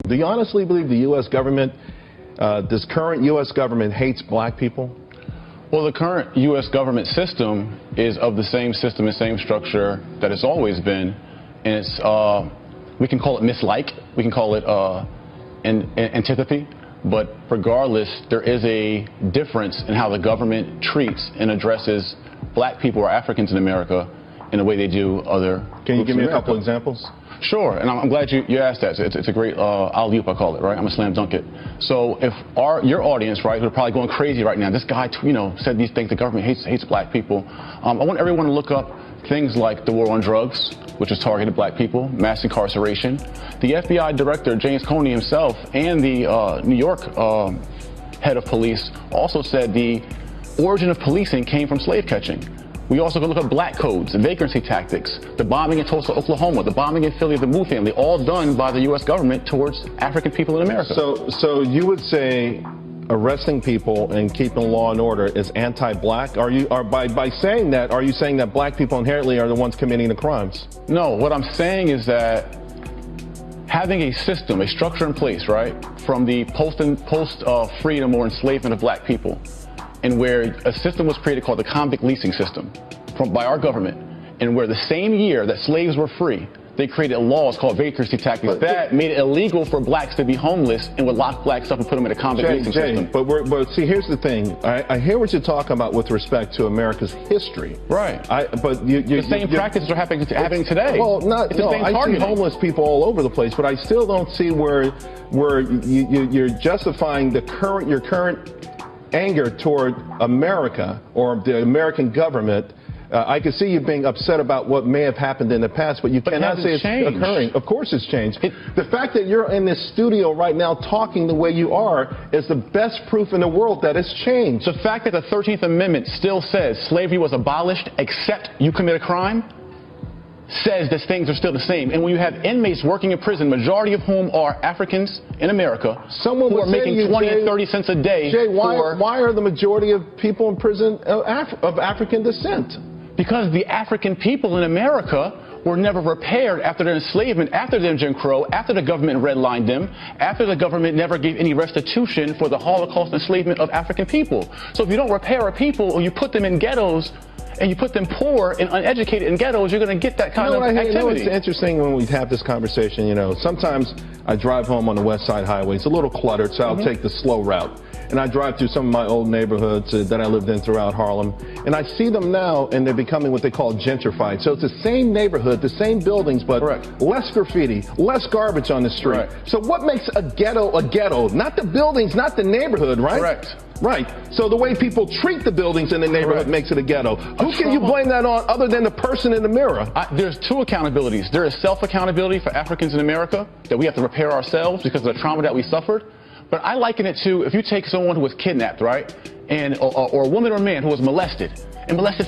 Do you honestly believe the U.S. government, this current U.S. government hates black people? Well, the current U.S. government system is of the same system and same structure that it's always been. And it's, we can call it mislike, we can call it antipathy, but regardless, there is a difference in how the government treats and addresses black people or Africans in America in the way they do other Can you give me a couple America. examples? Sure, and I'm glad you asked that. It's a great alley-oop, I call it, right? I'm gonna slam dunk it. So if your audience, right, who are probably going crazy right now, this guy, said these things, the government hates black people. I want everyone to look up things like the war on drugs, which has targeted black people, mass incarceration. The FBI director, James Comey himself, and the New York head of police also said the origin of policing came from slave catching. We also can look at black codes, vagrancy tactics, the bombing in Tulsa, Oklahoma, the bombing in Philly of the Moo family, all done by the U.S. government towards African people in America. So you would say arresting people and keeping law and order is anti-black? By saying that, are you saying that black people inherently are the ones committing the crimes? No, what I'm saying is that having a system, a structure in place, right, from the post-freedom or enslavement of black people, and where a system was created called the convict leasing system by our government, and where the same year that slaves were free, they created laws called vagrancy tactics that made it illegal for blacks to be homeless and would lock blacks up and put them in a convict leasing system. But see, here's the thing. I hear what you're talking about with respect to America's history. Right. The same practices are happening today. Well, I see homeless people all over the place, but I still don't see where you're justifying your current anger toward America or the American government. I can see you being upset about what may have happened in the past, but you cannot say it's occurring. Of course it's changed. The fact that you're in this studio right now talking the way you are is the best proof in the world that it's changed. The fact that the 13th Amendment still says slavery was abolished except you commit a crime says that things are still the same. And when you have inmates working in prison, majority of whom are Africans in America, who are making 20 and 30 cents a day. Jay, why are the majority of people in prison of African descent? Because the African people in America were never repaired after their enslavement, after their Jim Crow, after the government redlined them, after the government never gave any restitution for the Holocaust enslavement of African people. So if you don't repair a people or you put them in ghettos, and you put them poor and uneducated in ghettos, you're going to get that kind of activity. You know, it's interesting when we have this conversation, sometimes I drive home on the West Side Highway. It's a little cluttered, so I'll take the slow route. And I drive through some of my old neighborhoods that I lived in throughout Harlem. And I see them now, and they're becoming what they call gentrified. So it's the same neighborhood, the same buildings, but less graffiti, less garbage on the street. So what makes a ghetto? Not the buildings, not the neighborhood, right? Correct. Right. So the way people treat the buildings in the neighborhood makes it a ghetto. Who can you blame that on other than the person in the mirror? There's two accountabilities. There is self-accountability for Africans in America, that we have to repair ourselves because of the trauma that we suffered. But I liken it to if you take someone who was kidnapped, right, or a woman or a man who was molested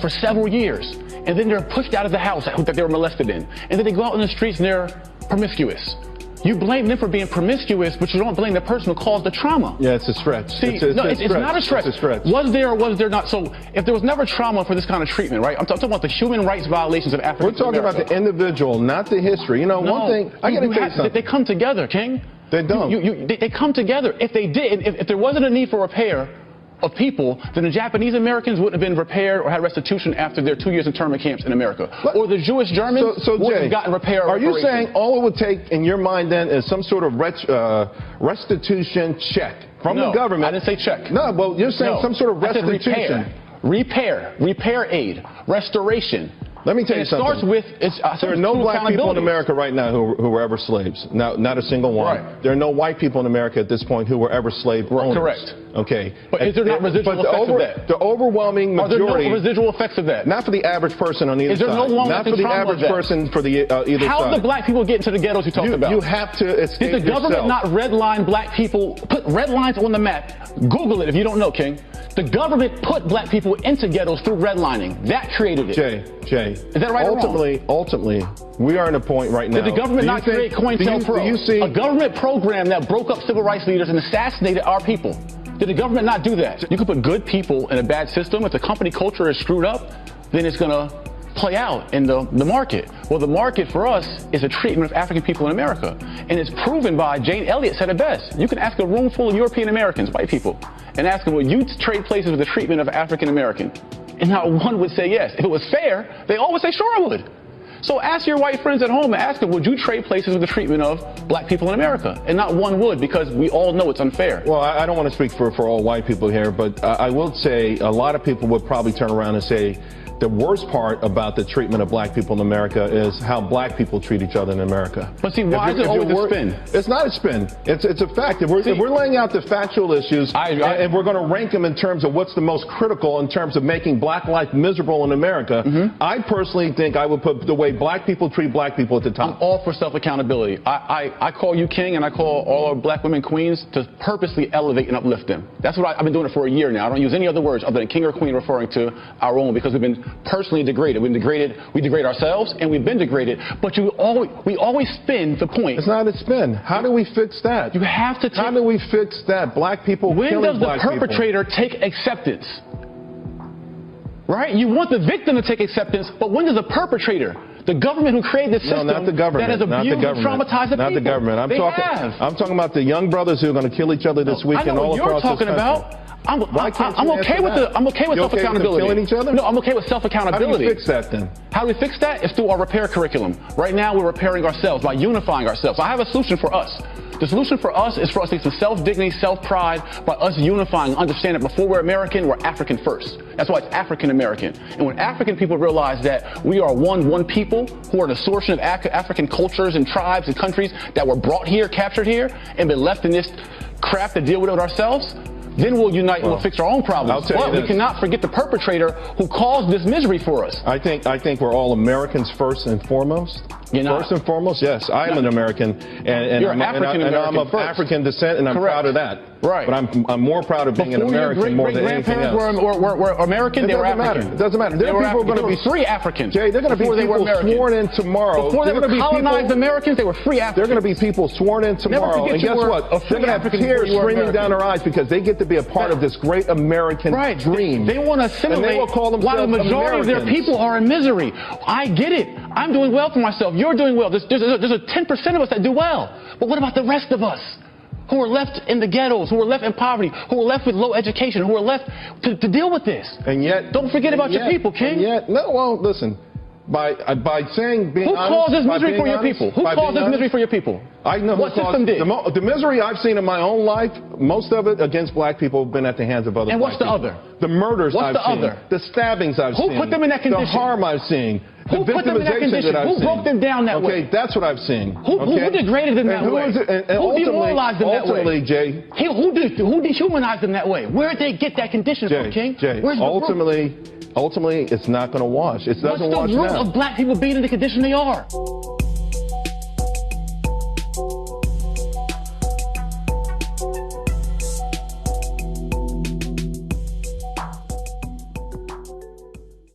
for several years, and then they're pushed out of the house that they were molested in, and then they go out in the streets and they're promiscuous. You blame them for being promiscuous, but you don't blame the person who caused the trauma. Yeah, it's a stretch. See, it's not a stretch. It's a stretch. Was there or was there not? So if there was never trauma for this kind of treatment, right? I'm talking about the human rights violations of Africans. We're talking about the individual, not the history. One thing, I got to tell you something. They come together, King. They don't. They come together. If they did, if there wasn't a need for repair of people, then the Japanese Americans wouldn't have been repaired or had restitution after their 2 years internment camps in America. Or the Jewish Germans wouldn't have gotten repair. Are you saying all it would take in your mind then is some sort of restitution check from the government? I didn't say check. No, well, you're saying some sort of restitution. Repair aid, restoration. Let me tell you something. There are no black people in America right now who were ever slaves. Not a single one. Right. There are no white people in America at this point who were ever slave owners. Correct. Okay. But is there not residual effects of that? The overwhelming majority. Are there no residual effects of that? Not for the average person on either side. Is there no long-lasting trauma? Not for the average person for the either side. How did the black people get into the ghettos you talked about? You have to escape Did the government not redline black people, put red lines on the map? Google it if you don't know, King. The government put black people into ghettos through redlining. That created it. Jay. Is that right or wrong? Ultimately, we are in a point right now. Did the government not create COINTELPRO? A government program that broke up civil rights leaders and assassinated our people. Did the government not do that? You can put good people in a bad system. If the company culture is screwed up, then it's going to play out in the market? Well, the market for us is a treatment of African people in America. And it's proven by, Jane Elliott said it best. You can ask a room full of European Americans, white people, and ask them, will you trade places with the treatment of African American? And not one would say yes. If it was fair, they all would say, sure, I would. So ask your white friends at home and ask them, would you trade places with the treatment of black people in America? And not one would, because we all know it's unfair. Well, I don't want to speak for all white people here, but I will say a lot of people would probably turn around and say the worst part about the treatment of black people in America is how black people treat each other in America. But see, why is it always a spin? It's not a spin. It's a fact. If we're laying out the factual issues and we're going to rank them in terms of what's the most critical in terms of making black life miserable in America, I personally think I would put the way black people treat black people at the top. I'm all for self-accountability. I call you king, and I call all our black women queens to purposely elevate and uplift them. That's what I've been doing it for a year now. I don't use any other words other than king or queen referring to our own, because we've been personally degraded. We degrade ourselves, and we've been degraded. But we always spin the point. It's not a spin. How do we fix that? You have to. How do we fix that? Black people killing black people. When does the perpetrator take acceptance? Right? You want the victim to take acceptance, but when does the perpetrator, the government who created this system, not the government, that has abused and traumatized the people? Not the government. I'm talking about the young brothers who are going to kill each other this weekend all across this country. I know what you're talking about. I'm okay with self-accountability. Killing each other? No, I'm okay with self-accountability. How do you fix that then? How do we fix that? It's through our repair curriculum. Right now, we're repairing ourselves by unifying ourselves. I have a solution for us. The solution for us is for us to get some self-dignity, self-pride by us unifying, understanding that before we're American, we're African first. That's why it's African American. And when African people realize that we are one people who are the source of African cultures and tribes and countries that were brought here, captured here, and been left in this crap to deal with it ourselves, then we'll unite and we'll fix our own problems. But we cannot forget the perpetrator who caused this misery for us. I think we're all Americans first and foremost. First and foremost, yes. I am an American, and I'm of African descent, and I'm proud of that. Right. But I'm more proud of being an American more than anything else. Were American, they were African. It doesn't matter. There are people going to be free Africans. Jay, they're going to be people sworn in tomorrow. Before they were colonized Americans, they were free Africans. They're going to be people sworn in tomorrow, and guess what? They're going to have tears streaming down their eyes because they get to be a part of this great American dream. They want to assimilate while the majority of their people are in misery. I get it. I'm doing well for myself. You're doing well. There's a 10% of us that do well. But what about the rest of us who are left in the ghettos, who are left in poverty, who are left with low education, who are left to deal with this? And yet, don't forget about your people, King. And yet, listen. By saying being honest, who caused this misery for your people? Who caused this misery for your people? I know what system did. The misery I've seen in my own life, most of it against black people, have been at the hands of other. And what's the other? The murders I've seen. Other? The stabbings I've seen. Who put them in that condition? The harm I've seen. Who put them in that condition? Who broke them down that way? Okay, that's what I've seen. Who degraded them that way? Who demoralized them that way? Ultimately, Jay. Who dehumanized them that way? Where did they get that condition from, King? Jay, ultimately, it's not going to wash. It doesn't wash now. What's the root of black people being in the condition they are?